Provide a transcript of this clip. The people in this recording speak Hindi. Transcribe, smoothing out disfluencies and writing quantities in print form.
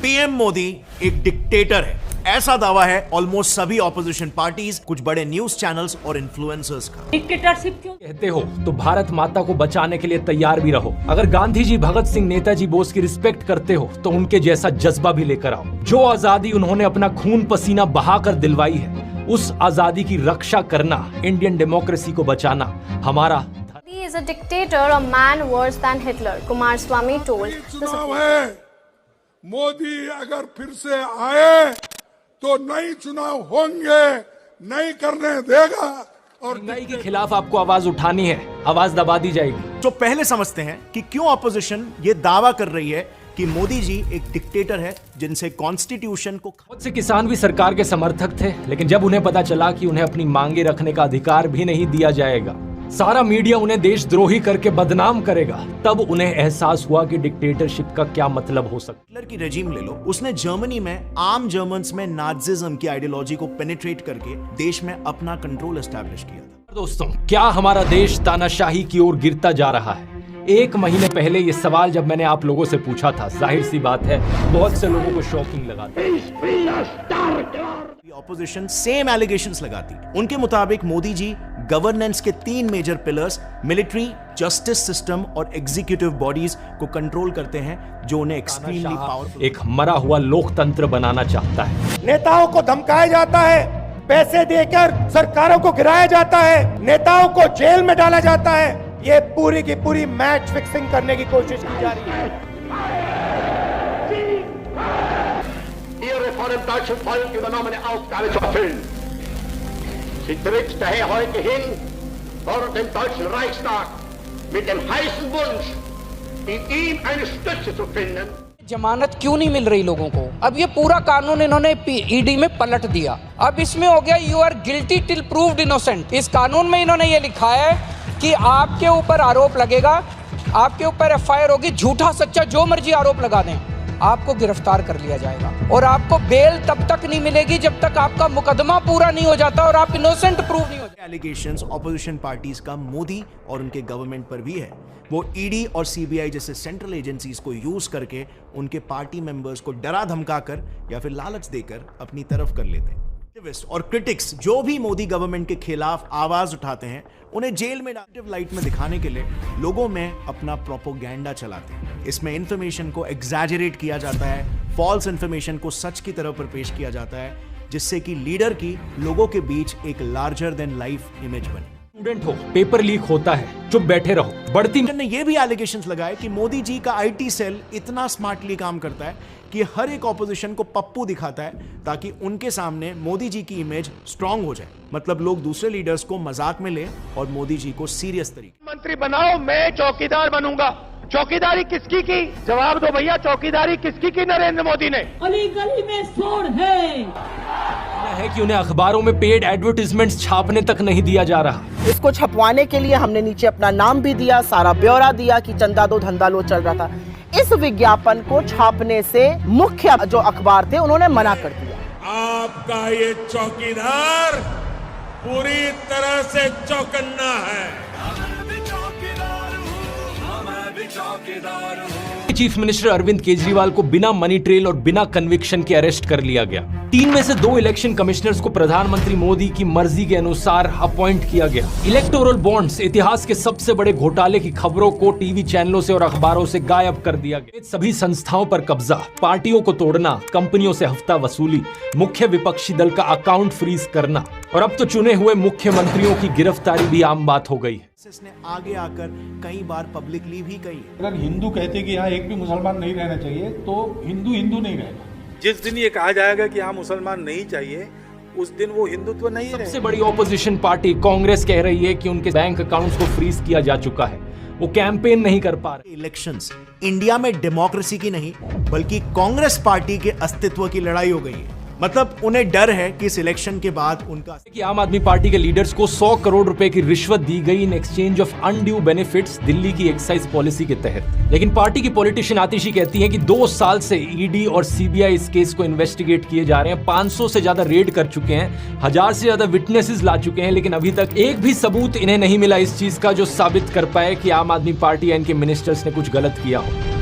पीएम मोदी एक डिक्टेटर है, ऐसा दावा है ऑलमोस्ट सभी ऑपोजिशन पार्टीज, कुछ बड़े न्यूज चैनल्स और इन्फ्लुएंसर्स का। डिक्टेटरशिप क्यों कहते हो तो भारत माता को बचाने के लिए तैयार भी रहो। अगर गांधी जी, भगत सिंह, नेताजी बोस की रिस्पेक्ट करते हो तो उनके जैसा जज्बा भी लेकर आओ। जो आजादी उन्होंने अपना खून पसीना बहाकर दिलवाई है, उस आजादी की रक्षा करना, इंडियन डेमोक्रेसी को बचाना हमारा। He is a dictator, a man worse than Hitler, Kumaraswamy told. चुनाव है, मोदी अगर फिर से आए तो नए चुनाव होंगे, नहीं करने देगा। और महंगाई के खिलाफ आपको आवाज उठानी है, आवाज दबा दी जाएगी। तो पहले समझते हैं कि क्यों ऑपोजिशन ये दावा कर रही है कि मोदी जी एक डिक्टेटर है जिनसे कॉन्स्टिट्यूशन को। बहुत से किसान भी सरकार के समर्थक थे, लेकिन जब उन्हें पता चला कि उन्हें अपनी मांगे रखने का अधिकार भी नहीं दिया जाएगा, सारा मीडिया उन्हें देशद्रोही करके बदनाम करेगा, तब उन्हें एहसास हुआ कि डिक्टेटरशिप का क्या मतलब हो सकता है। हिटलर की रेजिम ले लो, उसने जर्मनी में आम जर्मन्स में नाजिज्म की आइडियोलॉजी को पेनिट्रेट करके देश में अपना कंट्रोल एस्टैब्लिश किया था। दोस्तों, क्या हमारा देश तानाशाही की ओर गिरता जा रहा है? एक महीने पहले ये सवाल जब मैंने आप लोगों से पूछा था, जाहिर सी बात है बहुत से लोगों को शॉकिंग लगा था। ऑपोजिशन सेम एलिगेशंस लगाती। उनके मुताबिक मोदी जी गवर्नेंस के 3 major pillars, military, justice system और एग्जीक्यूटिव बॉडीज को कंट्रोल करते हैं, जो उन्हें एक्सट्रीमली पावरफुल, एक मरा हुआ लोकतंत्र बनाना चाहता है। नेताओं को धमकाया जाता है, पैसे देकर सरकारों को गिराया जाता है, नेताओं को जेल में डाला जाता है। ये पूरी की पूरी मैच फिक्सिंग करने की कोशिश की जा रही है। Ihre von dem deutschen Volk übernommene Aufgabe zu erfüllen. Sie tritt daher heute hin vor dem Deutschen Reichstag mit dem heißen Wunsch, in ihm eine Stütze zu finden. जमानत क्यों नहीं मिल रही लोगों को? अब ये पूरा कानून इन्होंने ईडी में पलट दिया। अब इसमें हो गया you are guilty till proved innocent. इस कानून में इन्होंने ये लिखा है कि आपके ऊपर आरोप लगेगा, आपके ऊपर एफआईआर होगी, झूठा सच्चा जो मर्जी आरोप लगा दें, आपको गिरफ्तार कर लिया जाएगा और आपको बेल तब तक नहीं मिलेगी जब तक आपका मुकदमा पूरा नहीं हो जाता और आप इनोसेंट प्रूव नहीं हो जाते। एलिगेशंस ऑपोजिशन पार्टीज का मोदी और उनके गवर्नमेंट पर भी है। वो ईडी और सीबीआई जैसे सेंट्रल एजेंसीज को यूज करके उनके पार्टी मेंबर्स को डरा धमकाकर या फिर लालच देकर अपनी तरफ कर लेते हैं। एक्टिविस्ट और क्रिटिक्स जो भी मोदी गवर्नमेंट के खिलाफ आवाज उठाते हैं, उन्हें जेल में नेगेटिव लाइट में दिखाने के लिए लोगों में अपना प्रोपोगेंडा चलाते हैं। इसमें इंफॉर्मेशन को एग्जैजरेट किया जाता है, फॉल्स इंफॉर्मेशन को सच की तरह पर पेश किया जाता है, जिससे कि लीडर की लोगों के बीच एक लार्जर देन लाइफ इमेज बने। स्टूडेंट हो, पेपर लीक होता है, चुप बैठे रहो। बढ़ती ने ये भी एलिगेशंस लगाए कि मोदी जी का आईटी सेल इतना स्मार्टली काम करता है कि हर एक ऑपोजिशन को पप्पू दिखाता है ताकि उनके सामने मोदी जी की इमेज स्ट्रांग हो जाए। मतलब लोग दूसरे लीडर्स को मजाक में लें और मोदी जी को सीरियस तरीके। मंत्री बनाओ, मैं चौकीदार बनूंगा। चौकीदारी किसकी की? जवाब दो भैया, चौकीदारी किसकी की नरेंद्र मोदी ने? गली गली में शोर है कि उन्हें अखबारों में पेड एडवर्टाइजमेंट्स छापने तक नहीं दिया जा रहा। इसको छपवाने के लिए हमने नीचे अपना नाम भी दिया, सारा ब्यौरा दिया कि चंदा दो धंधा लो चल रहा था। इस विज्ञापन को छापने से मुख्य जो अखबार थे उन्होंने मना कर दिया। आपका ये चौकीदार पूरी तरह से चौकन्ना है। चीफ मिनिस्टर अरविंद केजरीवाल को बिना मनी ट्रेल और बिना कन्विक्शन के अरेस्ट कर लिया गया। 3 में से 2 इलेक्शन कमिश्नर्स को प्रधानमंत्री मोदी की मर्जी के अनुसार अपॉइंट किया गया। इलेक्टोरल बॉन्ड्स, इतिहास के सबसे बड़े घोटाले की खबरों को टीवी चैनलों से और अखबारों से गायब कर दिया गया। सभी संस्थाओं पर कब्जा, पार्टियों को तोड़ना, कंपनियों से हफ्ता वसूली, मुख्य विपक्षी दल का अकाउंट फ्रीज करना और अब तो चुने हुए मुख्यमंत्रियों की गिरफ्तारी भी आम बात हो गई। इसने आगे आकर कई बार पब्लिकली भी कही है। अगर हिंदू कहते कि यहाँ एक भी मुसलमान नहीं रहना चाहिए तो हिंदू हिंदू नहीं रहेगा। जिस दिन ये कहा जाएगा कि यहाँ मुसलमान नहीं चाहिए, उस दिन वो हिंदुत्व नहीं रहेगा। सबसे बड़ी ऑपोजिशन पार्टी कांग्रेस कह रही है कि उनके बैंक अकाउंट्स को फ्रीज किया जा चुका है, वो कैंपेन नहीं कर पा रहे। इलेक्शंस इंडिया में डेमोक्रेसी की नहीं बल्कि कांग्रेस पार्टी के अस्तित्व की लड़ाई हो गई है। मतलब उन्हें डर है कि इस इलेक्शन के बाद उनका कि आम आदमी पार्टी के लीडर्स को 100 करोड़ रुपए की रिश्वत दी गई in exchange of undue benefits Delhi की एक्साइज पॉलिसी के तहत। लेकिन पार्टी की पॉलिटिशियन आतिशी कहती हैं कि 2 साल से ईडी और सीबीआई इस केस को इन्वेस्टिगेट किए जा रहे हैं, 500 से ज्यादा रेड कर चुके हैं, 1000 से ज्यादा विटनेसेस ला चुके हैं, लेकिन अभी तक एक भी सबूत इन्हें नहीं मिला इस चीज का जो साबित कर पाए कि आम आदमी पार्टी या इनके मिनिस्टर्स ने कुछ गलत किया हो।